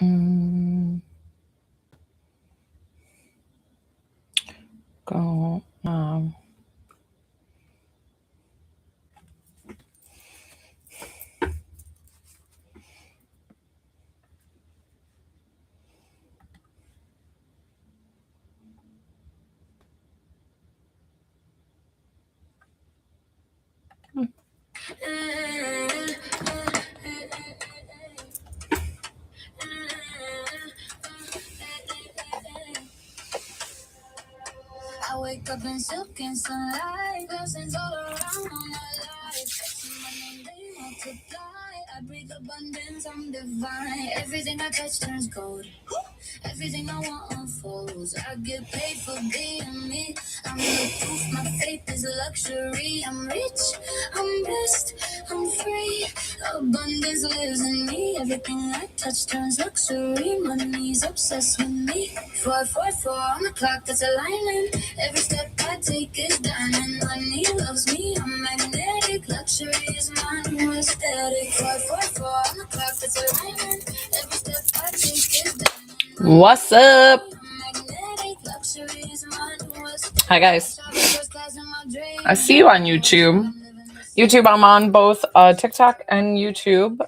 Go. I wake up in silk and sunlight, blessings all around on my life. Touching my name, they multiply. I breathe abundance, I'm divine. Everything I touch turns gold. Everything I want unfolds. I get paid for being me. I'm the proof my faith is a luxury. I'm rich, I'm blessed, I'm free. Abundance lives in me. Everything I touch turns luxury. Money's obsessed with me. 444 on the clock, that's alignment. Every step I take is diamond. Money loves me, I'm magnetic. Luxury is mine, no aesthetic. 444 on the clock, that's alignment. Every step I take is diamond. What's up? Hi guys. I see you on YouTube. I'm on both TikTok and YouTube.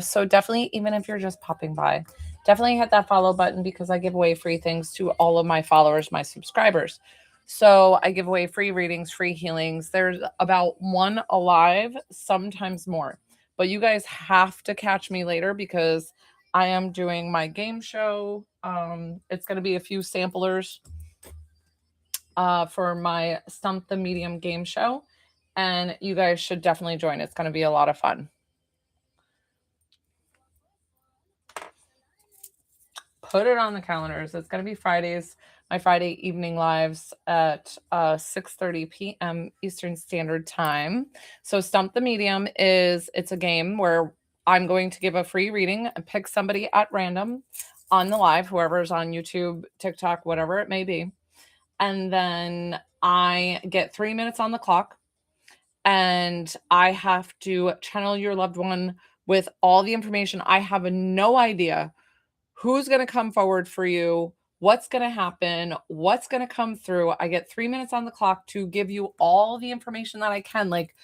So definitely, even if you're just popping by, definitely hit that follow button because I give away free things to all of my followers, my subscribers. So I give away free readings, free healings. There's about one alive, sometimes more. But you guys have to catch me later because I am doing my game show. It's going to be a few samplers for my Stump the Medium game show. And you guys should definitely join. It's going to be a lot of fun. Put it on the calendars. It's going to be Fridays, my Friday evening lives at 6:30 p.m. Eastern Standard Time. So Stump the Medium it's a game where I'm going to give a free reading and pick somebody at random on the live, whoever's on YouTube, TikTok, whatever it may be. And then I get 3 minutes on the clock and I have to channel your loved one with all the information. I have no idea who's going to come forward for you, what's going to happen, what's going to come through. I get 3 minutes on the clock to give you all the information that I can, like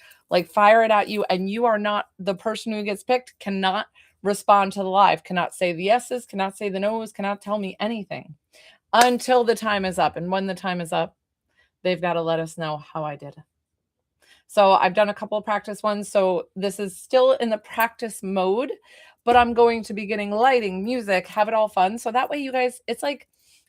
fire it at you. And you are not the person who gets picked, cannot respond to the live, cannot say the yeses, cannot say the no's, cannot tell me anything until the time is up. And when the time is up, they've got to let us know how I did. So I've done a couple of practice ones. So this is still in the practice mode, but I'm going to be getting lighting, music, have it all fun. So that way you guys, it's like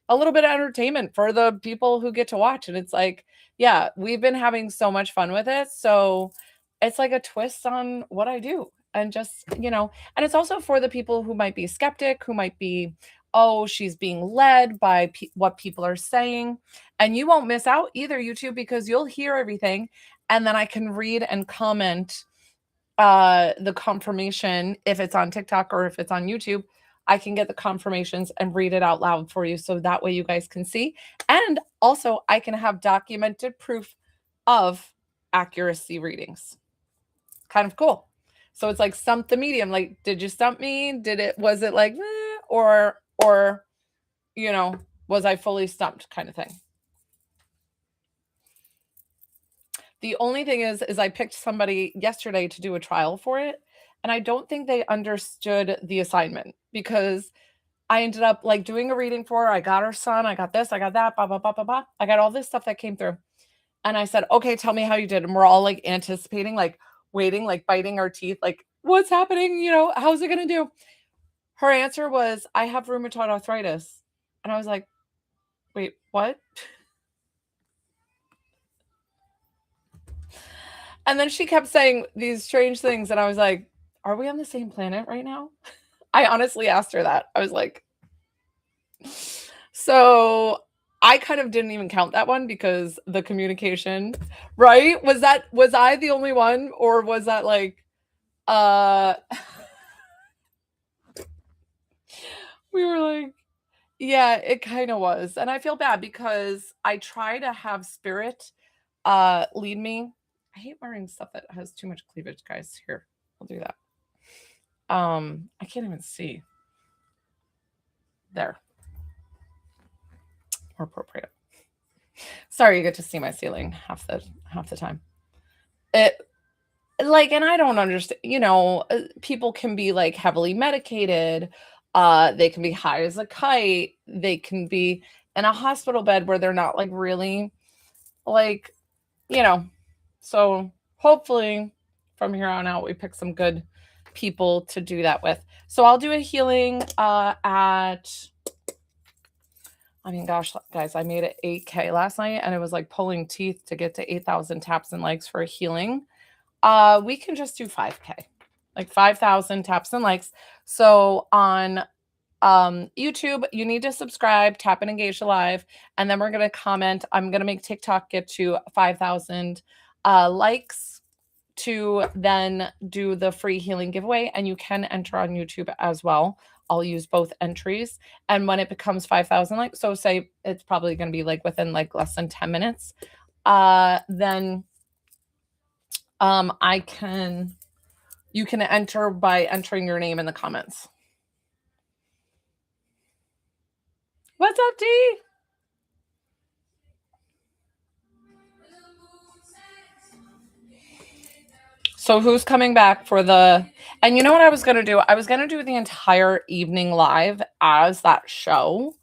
a little bit of entertainment for the people who get to watch. And it's like, yeah, we've been having so much fun with it. So it's like a twist on what I do. And just, and it's also for the people who might be skeptic, who might be, oh, she's being led by what people are saying. And you won't miss out either, YouTube, because you'll hear everything. And then I can read and comment the confirmation if it's on TikTok or if it's on YouTube. I can get the confirmations and read it out loud for you. So that way you guys can see. And also I can have documented proof of accuracy readings. Kind of cool. So it's like Stump the Medium. Like, did you stump me? Was it like, or, was I fully stumped kind of thing? The only thing is I picked somebody yesterday to do a trial for it. And I don't think they understood the assignment because I ended up like doing a reading for her. I got her son. I got this. I got that. Blah, blah, blah, blah, blah. I got all this stuff that came through. And I said, okay, tell me how you did. And we're all like anticipating, like waiting, like biting our teeth, like what's happening? How's it going to do? Her answer was, I have rheumatoid arthritis. And I was like, wait, what? And then she kept saying these strange things. And I was like, are we on the same planet right now? I honestly asked her that. I was like, so I kind of didn't even count that one because the communication, right? Was I the only one, or was that like, we were like, yeah, it kind of was. And I feel bad because I try to have spirit lead me. I hate wearing stuff that has too much cleavage, guys. Here, I'll do that. I can't even see. There. More appropriate. Sorry, you get to see my ceiling half the time. It like, and I don't understand, people can be like heavily medicated, they can be high as a kite, they can be in a hospital bed where they're not like really like, so hopefully from here on out we pick some good people to do that with. So I'll do a healing gosh, guys, I made it 8K last night and it was like pulling teeth to get to 8,000 taps and likes for a healing. We can just do 5K, like 5,000 taps and likes. So on YouTube, you need to subscribe, tap and engage live, and then we're going to comment. I'm going to make TikTok get to 5,000 likes to then do the free healing giveaway. And you can enter on YouTube as well. I'll use both entries. And when it becomes 5,000 likes, so say it's probably going to be like within like less than 10 minutes, then you can enter by entering your name in the comments. What's up, D? So who's coming back for and you know what I was going to do? I was going to do the entire evening live as that show.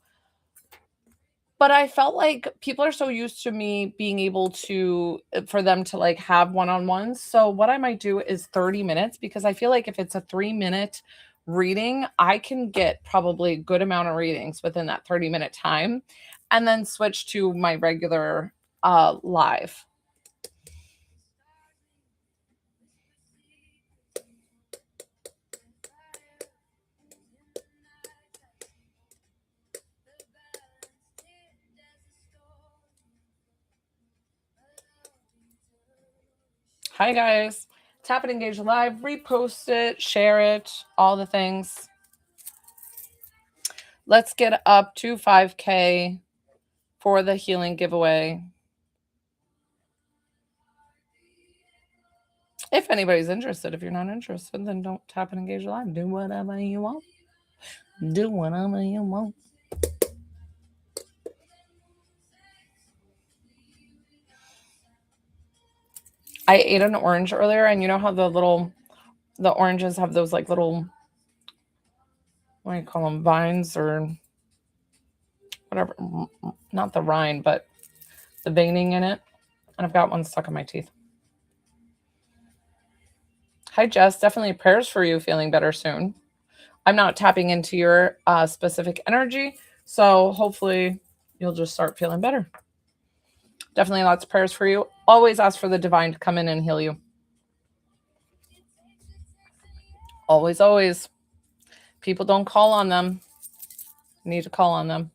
But I felt like people are so used to me being able for them to like have one-on-ones. So what I might do is 30 minutes, because I feel like if it's a 3-minute reading, I can get probably a good amount of readings within that 30-minute time, and then switch to my regular live. Hi, guys. Tap and engage live, repost it, share it, all the things. Let's get up to 5K for the healing giveaway. If anybody's interested, if you're not interested, then don't tap and engage live. Do whatever you want. Do whatever you want. I ate an orange earlier, and you know how the oranges have those like little, what do you call them, vines or whatever, not the rind, but the veining in it. And I've got one stuck in my teeth. Hi, Jess. Definitely prayers for you feeling better soon. I'm not tapping into your specific energy, so hopefully you'll just start feeling better. Definitely lots of prayers for you. Always ask for the divine to come in and heal you. Always, always. People don't call on them. You need to call on them.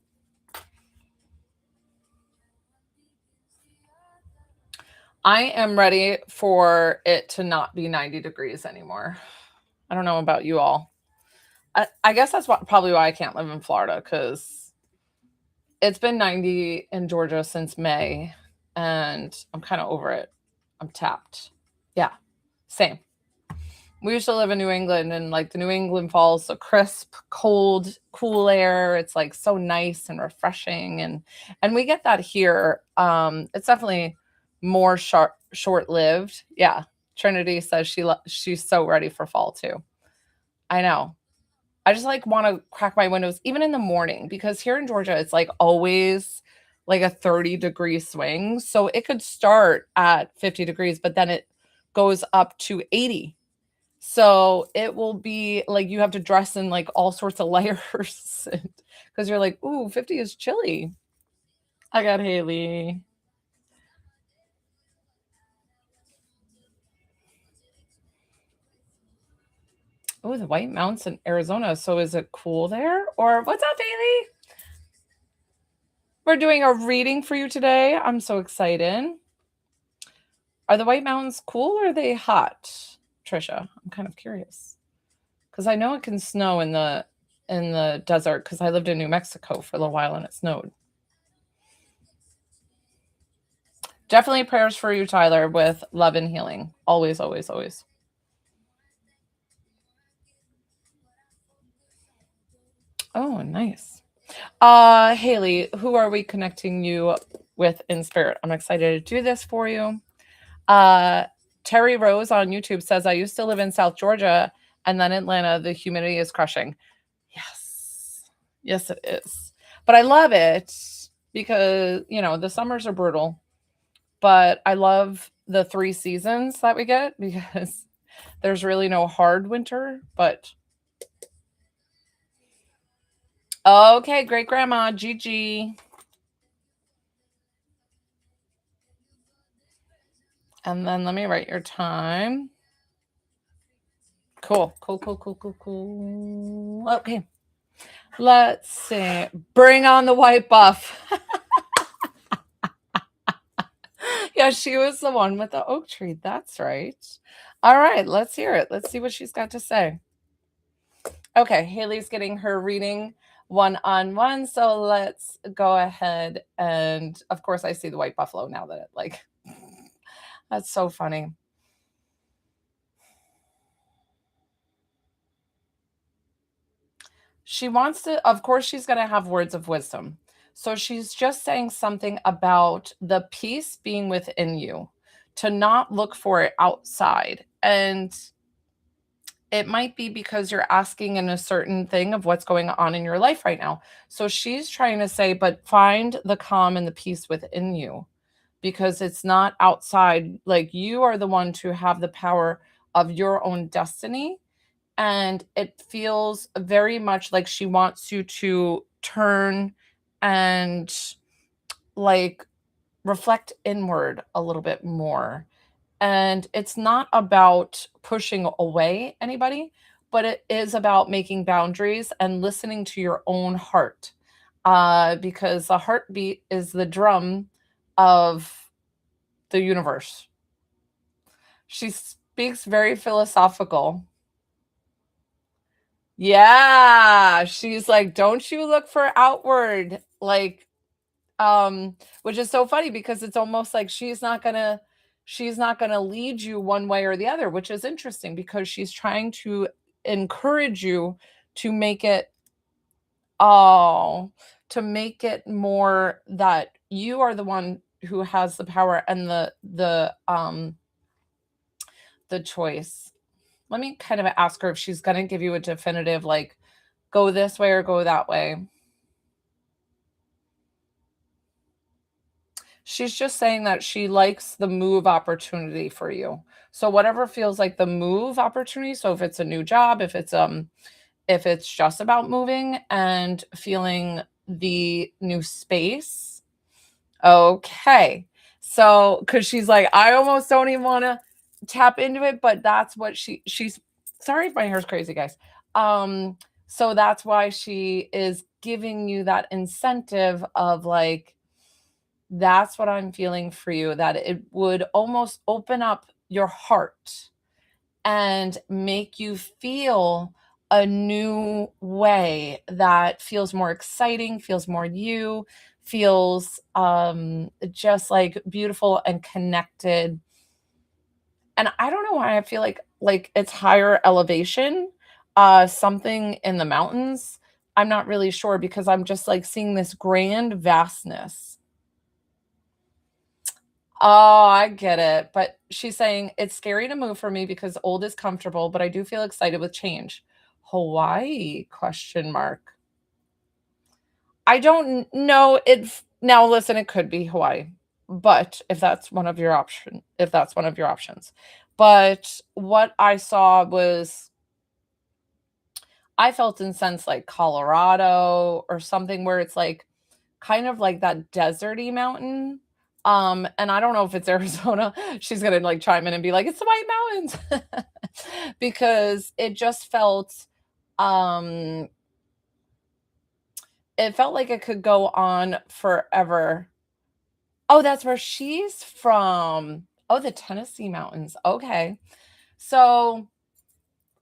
I am ready for it to not be 90 degrees anymore. I don't know about you all. I guess that's probably why I can't live in Florida, because it's been 90 in Georgia since May, and I'm kind of over it. I'm tapped. Yeah, same. We used to live in New England, and like the New England fall is so crisp, cold, cool air. It's like so nice and refreshing, and we get that here. It's definitely more short-lived. Yeah, Trinity says she's so ready for fall too. I know. I just like want to crack my windows even in the morning, because here in Georgia it's like always like a 30-degree swing. So it could start at 50 degrees, but then it goes up to 80. So it will be like you have to dress in like all sorts of layers because you're like, ooh, 50 is chilly. I got Haley. Oh, the White Mountains in Arizona. So is it cool there? Or what's up, Haley? We're doing a reading for you today. I'm so excited. Are the White Mountains cool or are they hot, Trisha? I'm kind of curious, because I know it can snow in the desert, because I lived in New Mexico for a little while and it snowed. Definitely prayers for you, Tyler, with love and healing. Always, always, always. Oh, nice. Haley, who are we connecting you with in spirit? I'm excited to do this for you. Terry Rose on YouTube says, I used to live in South Georgia and then Atlanta. The humidity is crushing. Yes. Yes, it is. But I love it because, the summers are brutal. But I love the 3 seasons that we get because there's really no hard winter. But okay, great grandma, Gigi. And then let me write your time. Cool. Okay. Let's see. Bring on the white buff. Yeah, she was the one with the oak tree. That's right. All right, let's hear it. Let's see what she's got to say. Okay, Haley's getting her reading one-on-one. So let's go ahead. And of course, I see the white buffalo now that that's so funny. She wants to, of course, she's going to have words of wisdom. So she's just saying something about the peace being within you, to not look for it outside. And it might be because you're asking in a certain thing of what's going on in your life right now. So she's trying to say, but find the calm and the peace within you because it's not outside. Like you are the one to have the power of your own destiny. And it feels very much like she wants you to turn and like reflect inward a little bit more. And it's not about pushing away anybody, but it is about making boundaries and listening to your own heart. Because the heartbeat is the drum of the universe. She speaks very philosophical. Yeah, she's like, don't you look for outward, like, which is so funny because it's almost like she's not gonna lead you one way or the other, which is interesting because she's trying to encourage you to make it to make it more that you are the one who has the power and the choice. Let me kind of ask her if she's gonna give you a definitive like go this way or go that way. She's just saying that she likes the move opportunity for you. So whatever feels like the move opportunity, so if it's a new job, if it's just about moving and feeling the new space. Okay. So cuz she's like I almost don't even want to tap into it, but that's what she's sorry if my hair's crazy, guys. So that's why she is giving you that incentive of like that's what I'm feeling for you, that it would almost open up your heart and make you feel a new way that feels more exciting, feels more you, feels just like beautiful and connected. And I don't know why I feel like it's higher elevation, something in the mountains. I'm not really sure because I'm just like seeing this grand vastness. Oh, I get it. But she's saying it's scary to move for me because old is comfortable, but I do feel excited with change. Hawaii question mark. I don't know if now listen, it could be Hawaii, but if that's one of your options. But what I saw was I felt in sense like Colorado or something where it's like kind of like that deserty mountain. And I don't know if it's Arizona. She's gonna like chime in and be like, it's the White Mountains. Because um it felt like it could go on forever. Oh, that's where she's from. Oh, the Tennessee mountains. Okay. So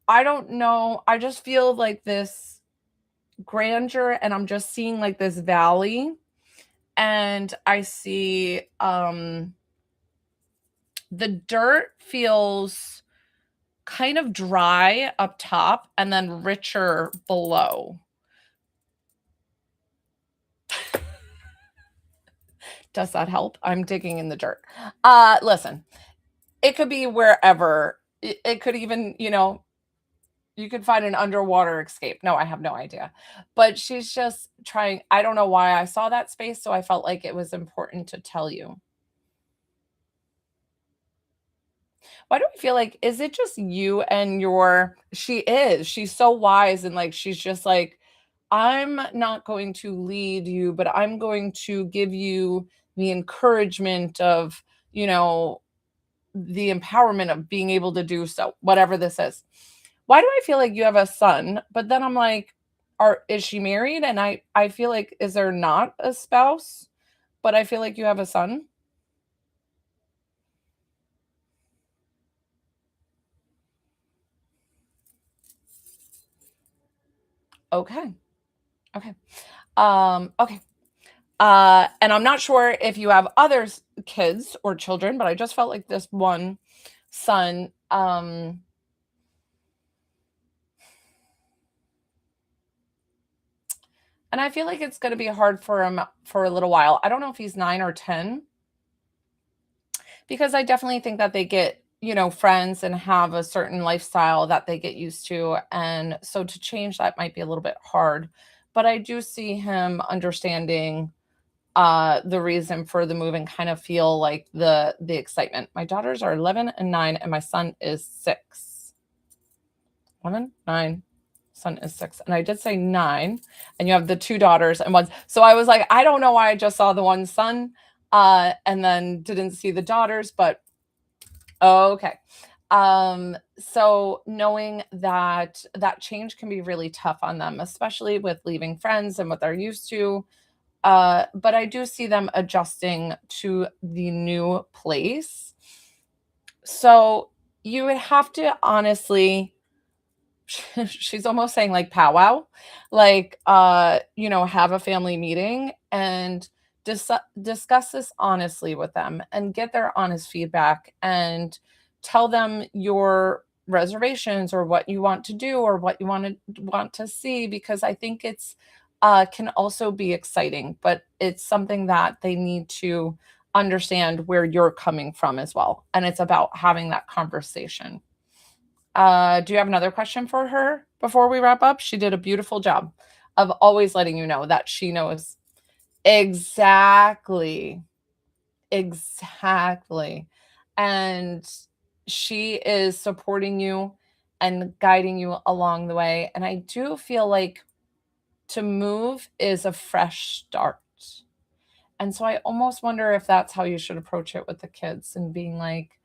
I don't know. I just feel like this grandeur, and I'm just seeing like this valley and I see the dirt feels kind of dry up top and then richer below. Does that help? I'm digging in the dirt. Listen, it could be wherever. It could even, you could find an underwater escape. No, I have no idea. But she's just trying. I don't know why I saw that space, so I felt like it was important to tell you. Why do I feel like, is it just you and she's so wise, and like she's just like, I'm not going to lead you, but I'm going to give you the encouragement of, you know, the empowerment of being able to do so, whatever this is. Why do I feel like you have a son? But then I'm like, is she married? And I feel like, is there not a spouse? But I feel like you have a son. Okay. Okay. Okay. And I'm not sure if you have others kids or children, but I just felt like this one son, and I feel like it's going to be hard for him for a little while. I don't know if he's 9 or 10, because I definitely think that they get, friends and have a certain lifestyle that they get used to. And so to change that might be a little bit hard. But I do see him understanding the reason for the move and kind of feel like the excitement. My daughters are 11 and 9, and my son is 6. 11, 9, son is 6. And I did say 9, and you have the 2 daughters and one. So I was like, I don't know why I just saw the one son and then didn't see the daughters, but okay. So knowing that that change can be really tough on them, especially with leaving friends and what they're used to. But I do see them adjusting to the new place. So you would have to honestly, she's almost saying like powwow, like, have a family meeting and discuss this honestly with them and get their honest feedback and tell them your reservations or what you want to do or what you want to see, because I think it's can also be exciting, but it's something that they need to understand where you're coming from as well, and it's about having that conversation. Do you have another question for her before we wrap up? She did a beautiful job of always letting you know that she knows. Exactly. Exactly. And she is supporting you and guiding you along the way. And I do feel like to move is a fresh start. And so I almost wonder if that's how you should approach it with the kids, and being like,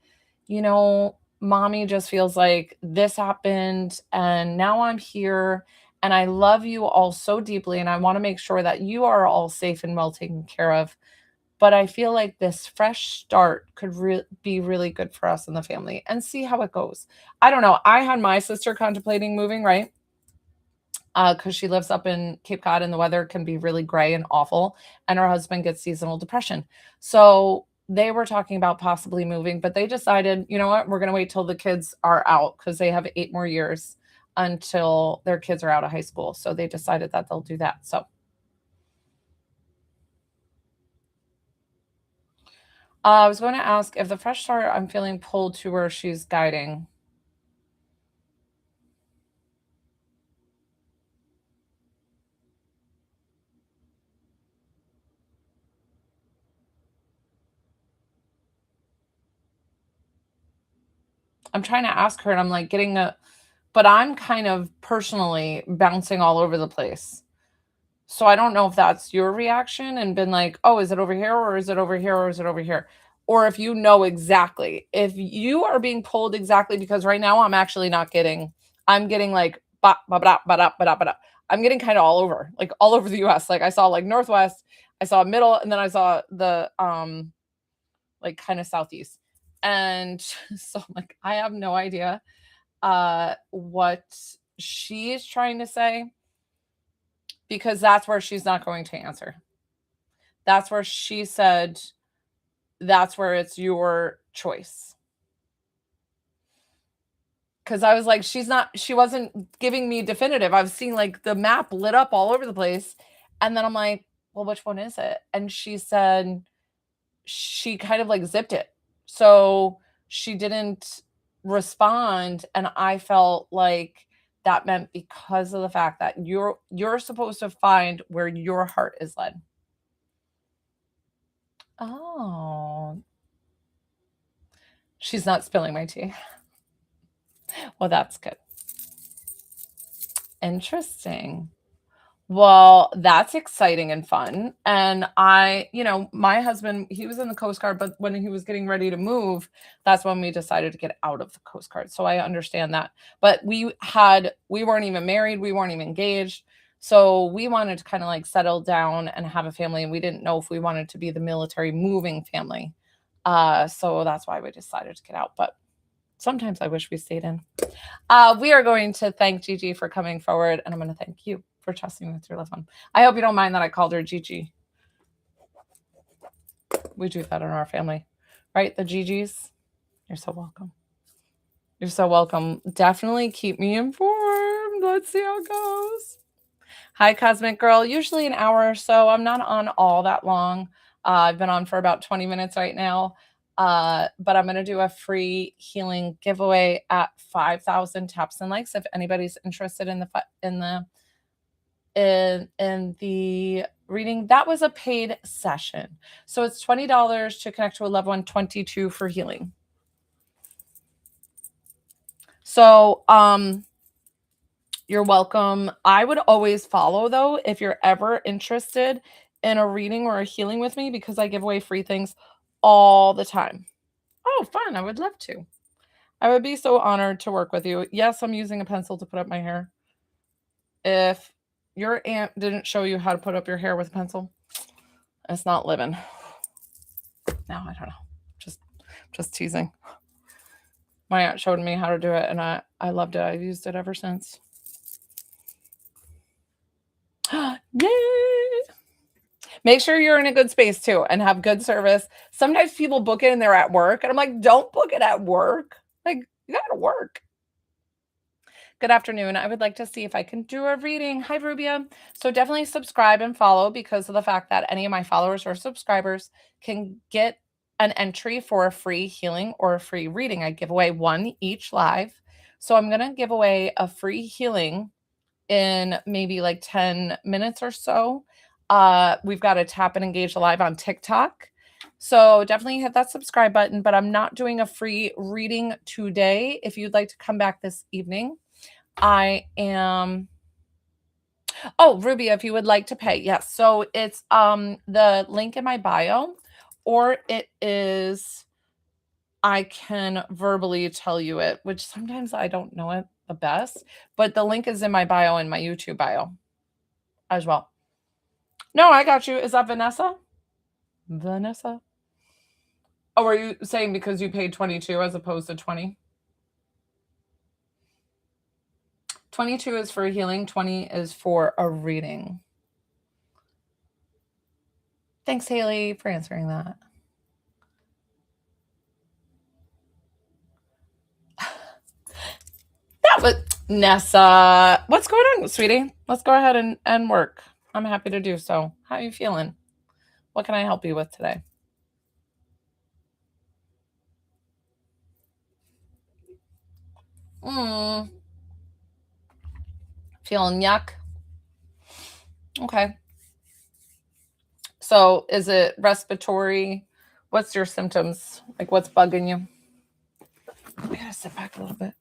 mommy just feels like this happened and now I'm here and I love you all so deeply and I want to make sure that you are all safe and well taken care of. But I feel like this fresh start could be really good for us and the family, and see how it goes. I don't know. I had my sister contemplating moving, right? Because she lives up in Cape Cod and the weather can be really gray and awful, and her husband gets seasonal depression. So they were talking about possibly moving, but they decided, you know what, we're going to wait till the kids are out, because they have 8 more years until their kids are out of high school. So they decided that they'll do that. So I was going to ask if the fresh start, I'm feeling pulled to where she's guiding. I'm trying to ask her and I'm like but I'm kind of personally bouncing all over the place. So I don't know if that's your reaction and been like, "Oh, is it over here or is it over here or is it over here?" Or if you know exactly. If you are being pulled exactly, because right now I'm getting like ba ba ba ba da ba da ba da. I'm getting kind of all over, like all over the US. Like I saw like Northwest, I saw middle, and then I saw the like kind of southeast. And so I'm like, I have no idea what she is trying to say, because that's where she's not going to answer. That's where she said, that's where it's your choice. Because I was like, she wasn't giving me definitive. I was seeing like the map lit up all over the place. And then I'm like, well, which one is it? And she said, she kind of like zipped it. So she didn't respond. And I felt like that meant because of the fact that you're supposed to find where your heart is led. Oh, she's not spilling my tea. Well, that's good. Interesting. Well, that's exciting and fun. And my husband, he was in the Coast Guard, but when he was getting ready to move, that's when we decided to get out of the Coast Guard. So I understand that. But we weren't even married, we weren't even engaged. So we wanted to kind of like settle down and have a family. And we didn't know if we wanted to be the military moving family. So that's why we decided to get out. But sometimes I wish we stayed in. We are going to thank Gigi for coming forward, and I'm going to thank you for trusting with your loved one. I hope you don't mind that I called her Gigi. We do that in our family, right? The Gigis. You're so welcome. You're so welcome. Definitely keep me informed. Let's see how it goes. Hi, Cosmic Girl. Usually an hour or so. I'm not on all that long. I've been on for about 20 minutes right now. But I'm going to do a free healing giveaway at 5,000 taps and likes. If anybody's interested in the reading, that was a paid session. So it's $20 to connect to a loved one, $22 for healing. So, you're welcome. I would always follow though, if you're ever interested in a reading or a healing with me, because I give away free things all the time. Oh, fun. I would love to. I would be so honored to work with you. Yes, I'm using a pencil to put up my hair. If your aunt didn't show you how to put up your hair with a pencil, it's not living. No, I don't know. Just teasing. My aunt showed me how to do it, and I loved it. I've used it ever since. Yay! Make sure you're in a good space too and have good service. Sometimes people book it and they're at work, and I'm like, don't book it at work. Like, you gotta work. Good afternoon. I would like to see if I can do a reading. Hi, Rubia. So definitely subscribe and follow, because of the fact that any of my followers or subscribers can get an entry for a free healing or a free reading. I give away one each live. So I'm going to give away a free healing in maybe like 10 minutes or so. We've got a Tap and Engage Live on TikTok. So definitely hit that subscribe button, but I'm not doing a free reading today. If you'd like to come back this evening, I am. Oh, Ruby, if you would like to pay. Yes. So it's the link in my bio, or it is, I can verbally tell you it, which sometimes I don't know it the best, but the link is in my bio and my YouTube bio as well. No, I got you. Is that Vanessa? Vanessa? Oh, are you saying because you paid 22 as opposed to 20? 22 is for healing, 20 is for a reading. Thanks, Haley, for answering that. That was Nessa. What's going on, sweetie? Let's go ahead and work. I'm happy to do so. How are you feeling? What can I help you with today? Feeling yuck? Okay. So is it respiratory? What's your symptoms? Like, what's bugging you? I gotta sit back a little bit.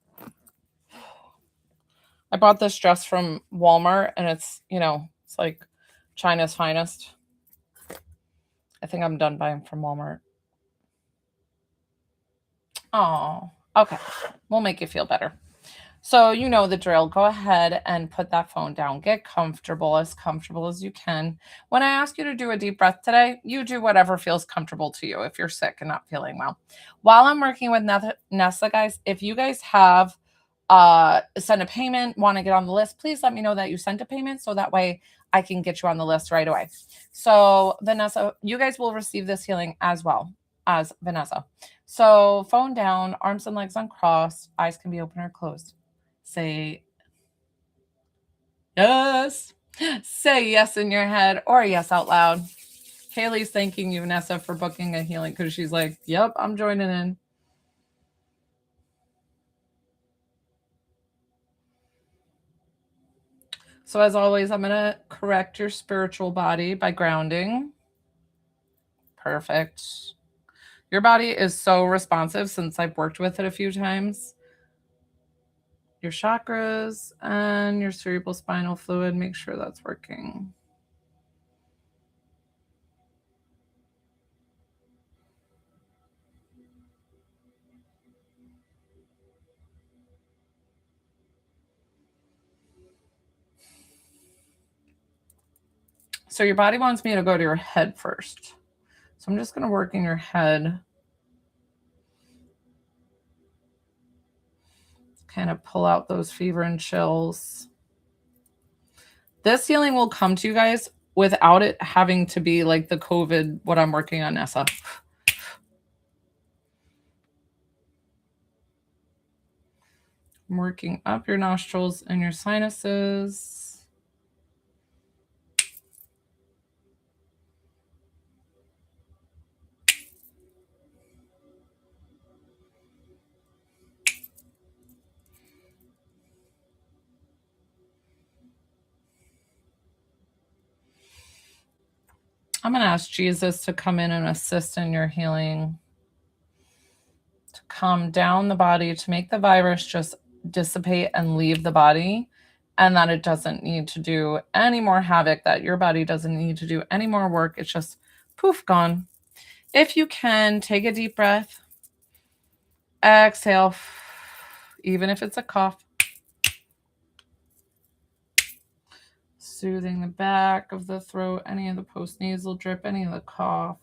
I bought this dress from Walmart, and it's like China's finest. I think I'm done buying from Walmart. Oh, okay. We'll make you feel better. So you know the drill. Go ahead and put that phone down. Get comfortable as you can. When I ask you to do a deep breath today, you do whatever feels comfortable to you if you're sick and not feeling well. While I'm working with Nessa, guys, if you guys have sent a payment, want to get on the list, please let me know that you sent a payment, so that way I can get you on the list right away. So Vanessa, you guys will receive this healing as well as Vanessa. So phone down, arms and legs uncrossed, eyes can be open or closed. Say yes. Say yes in your head or yes out loud. Haley's thanking you, Nessa, for booking a healing because she's like, yep, I'm joining in. So as always, I'm going to correct your spiritual body by grounding. Perfect. Your body is so responsive since I've worked with it a few times. Your chakras and your cerebral spinal fluid, make sure that's working. So your body wants me to go to your head first. So I'm just going to work in your head. Kind of pull out those fever and chills. This healing will come to you guys without it having to be like the COVID, what I'm working on, Nessa. I'm working up your nostrils and your sinuses. I'm going to ask Jesus to come in and assist in your healing, to calm down the body, to make the virus just dissipate and leave the body, and that it doesn't need to do any more havoc, that your body doesn't need to do any more work. It's just poof, gone. If you can, take a deep breath. Exhale, even if it's a cough. Soothing the back of the throat, any of the postnasal drip, any of the cough.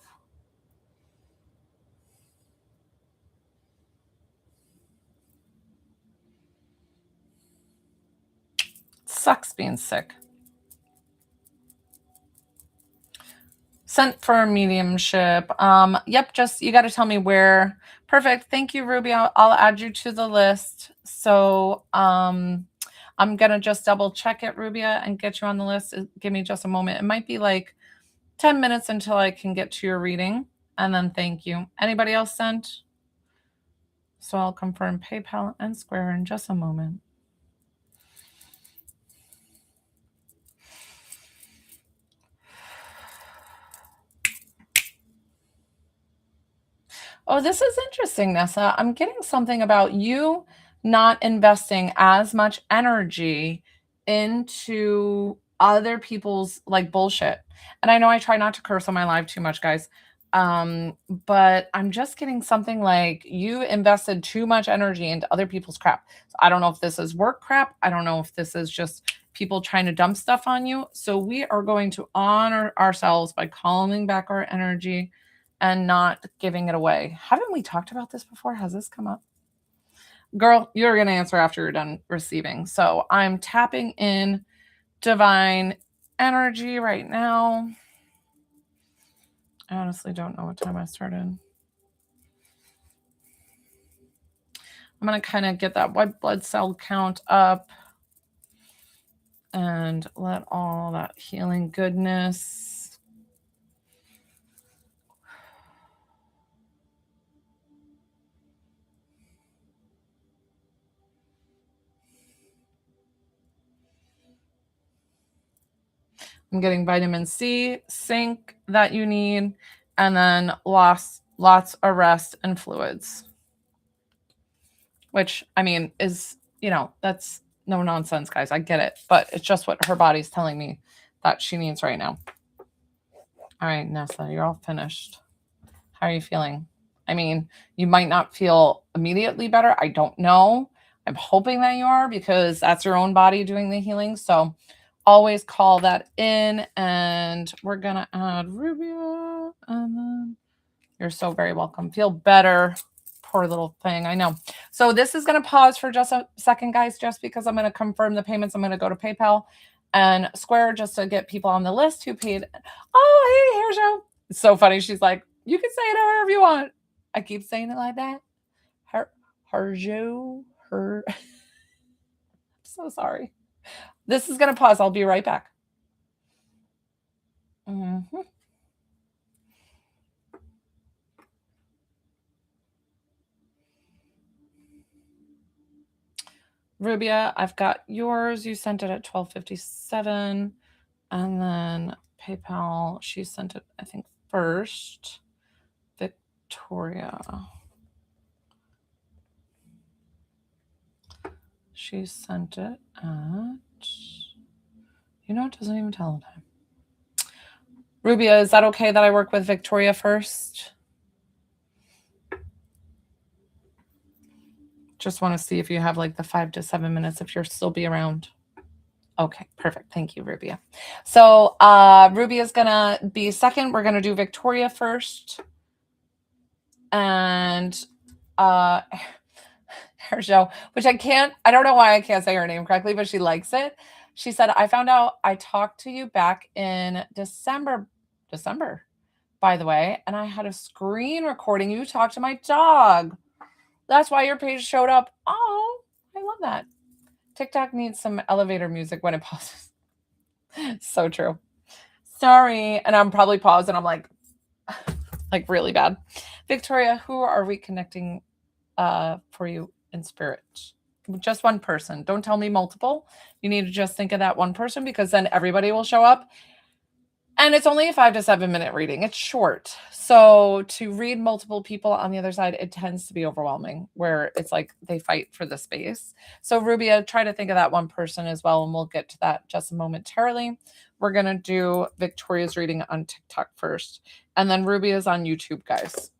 Sucks being sick. Sent for mediumship. Yep, just you got to tell me where. Perfect. Thank you, Ruby. I'll add you to the list. So I'm gonna just double check it, Rubia, and get you on the list. Give me just a moment. It might be like 10 minutes until I can get to your reading. And then thank you. Anybody else sent? So I'll confirm PayPal and Square in just a moment. Oh, this is interesting, Nessa. I'm getting something about you not investing as much energy into other people's like bullshit. And I know I try not to curse on my live too much, guys. But I'm just getting something like you invested too much energy into other people's crap. So I don't know if this is work crap. I don't know if this is just people trying to dump stuff on you. So we are going to honor ourselves by calming back our energy and not giving it away. Haven't we talked about this before? Has this come up? Girl, you're going to answer after you're done receiving. So I'm tapping in divine energy right now. I honestly don't know what time I started. I'm going to kind of get that white blood cell count up and let all that healing goodness. I'm getting vitamin C, zinc that you need, and then lots of rest and fluids. Which, I mean, is, that's no nonsense, guys. I get it. But it's just what her body's telling me that she needs right now. All right, Nessa, you're all finished. How are you feeling? I mean, you might not feel immediately better. I don't know. I'm hoping that you are because that's your own body doing the healing. So always call that in. And we're going to add Rubia. And then you're so very welcome. Feel better. Poor little thing. I know. So this is going to pause for just a second, guys, just because I'm going to confirm the payments. I'm going to go to PayPal and Square just to get people on the list who paid. Oh, hey, here's Joe. It's so funny. She's like, you can say it however you want. I keep saying it like that. Joe. I'm so sorry. This is going to pause. I'll be right back. Mm-hmm. Rubia, I've got yours. You sent it at 12:57. And then PayPal, she sent it, I think, first. Victoria. She sent it at, it doesn't even tell the time. Rubia, is that okay that I work with Victoria first? Just want to see if you have like the 5 to 7 minutes, if you'll still be around. Okay, perfect. Thank you, Rubia. So Rubia is gonna be second. We're gonna do Victoria first. And her show, which I don't know why I can't say her name correctly, but she likes it. She said, I found out I talked to you back in December, by the way, and I had a screen recording. You talked to my dog. That's why your page showed up. Oh, I love that. TikTok needs some elevator music when it pauses. So true. Sorry. And I'm probably paused and I'm like really bad. Victoria, who are we connecting for you in spirit? Just one person. Don't tell me multiple. You need to just think of that one person, because then everybody will show up. And it's only a 5 to 7 minute reading. It's short. So to read multiple people on the other side, it tends to be overwhelming, where it's like they fight for the space. So Rubia, try to think of that one person as well, and we'll get to that just momentarily. We're going to do Victoria's reading on TikTok first, and then Rubia's on YouTube, guys.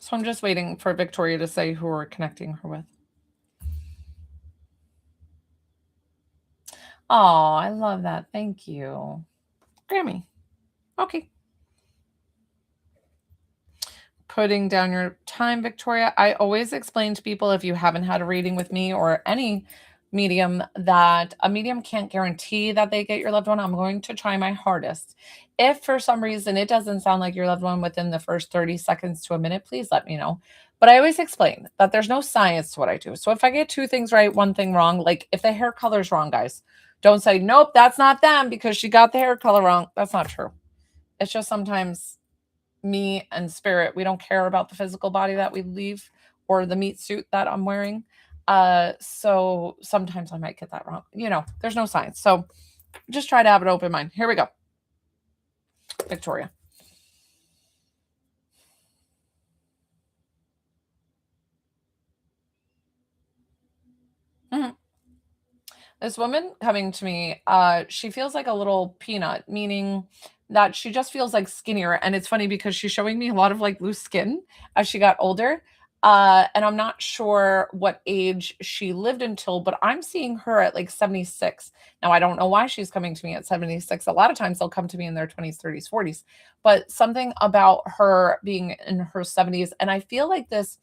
So I'm just waiting for Victoria to say who we're connecting her with. Oh, I love that. Thank you. Grammy. Okay. Putting down your time, Victoria. I always explain to people, if you haven't had a reading with me or any medium, that a medium can't guarantee that they get your loved one. I'm going to try my hardest. If for some reason it doesn't sound like your loved one within the first 30 seconds to a minute, please let me know. But I always explain that there's no science to what I do. So if I get 2 things right, 1 thing wrong, like if the hair color's wrong, guys, don't say, nope, that's not them because she got the hair color wrong. That's not true. It's just sometimes me and spirit, we don't care about the physical body that we leave or the meat suit that I'm wearing. So sometimes I might get that wrong. There's no science. So just try to have an open mind. Here we go. Victoria. Mm-hmm. This woman coming to me, she feels like a little peanut, meaning that she just feels like skinnier. And it's funny because she's showing me a lot of like loose skin as she got older. And I'm not sure what age she lived until, but I'm seeing her at like 76. Now, I don't know why she's coming to me at 76. A lot of times they'll come to me in their 20s, 30s, 40s, but something about her being in her 70s. And I feel like this,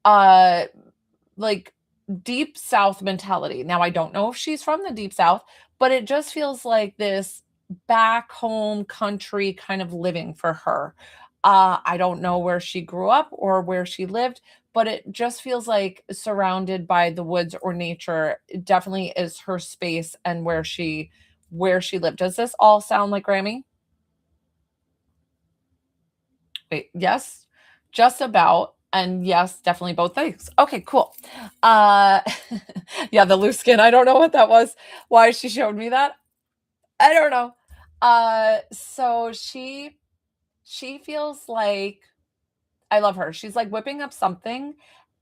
like deep South mentality. Now, I don't know if she's from the deep South, but it just feels like this back home country kind of living for her. I don't know where she grew up or where she lived, but it just feels like surrounded by the woods or nature. It definitely is her space and where she lived. Does this all sound like Grammy? Wait, yes, just about. And yes, definitely both things. Okay, cool. Yeah, the loose skin. I don't know what that was. Why she showed me that, I don't know. So she feels like, I love her. She's like whipping up something,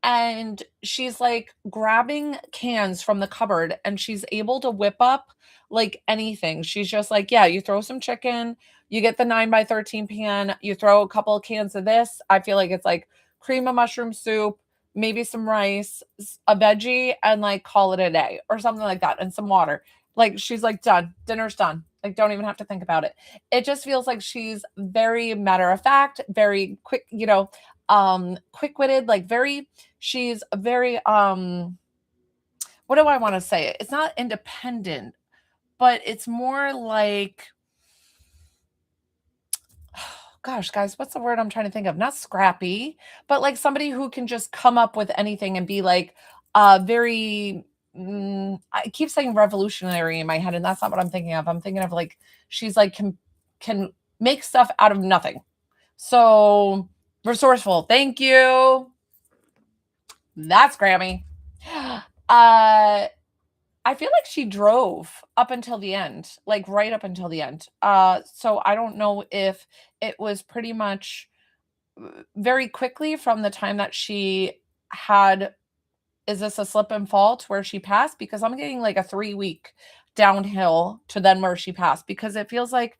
and she's like grabbing cans from the cupboard, and she's able to whip up like anything. She's just like, yeah, you throw some chicken, you get the 9x13 pan, you throw a couple of cans of this. I feel like it's like cream of mushroom soup, maybe some rice, a veggie, and like call it a day or something like that, and some water. Like she's like, done, dinner's done. Like, don't even have to think about it. It just feels like she's very matter of fact, very quick, quick-witted, like she's very what do I want to say? It's not independent, but it's more like, gosh, guys, what's the word I'm trying to think of? Not scrappy, but like somebody who can just come up with anything and be like very I keep saying revolutionary in my head, and that's not what I'm thinking of. I'm thinking of like she's like can make stuff out of nothing. So resourceful. Thank you. That's Grammy. I feel like she drove up until the end, like right up until the end. So I don't know if it was pretty much very quickly from the time that she had. Is this a slip and fall to where she passed? Because I'm getting like a 3-week downhill to then where she passed, because it feels like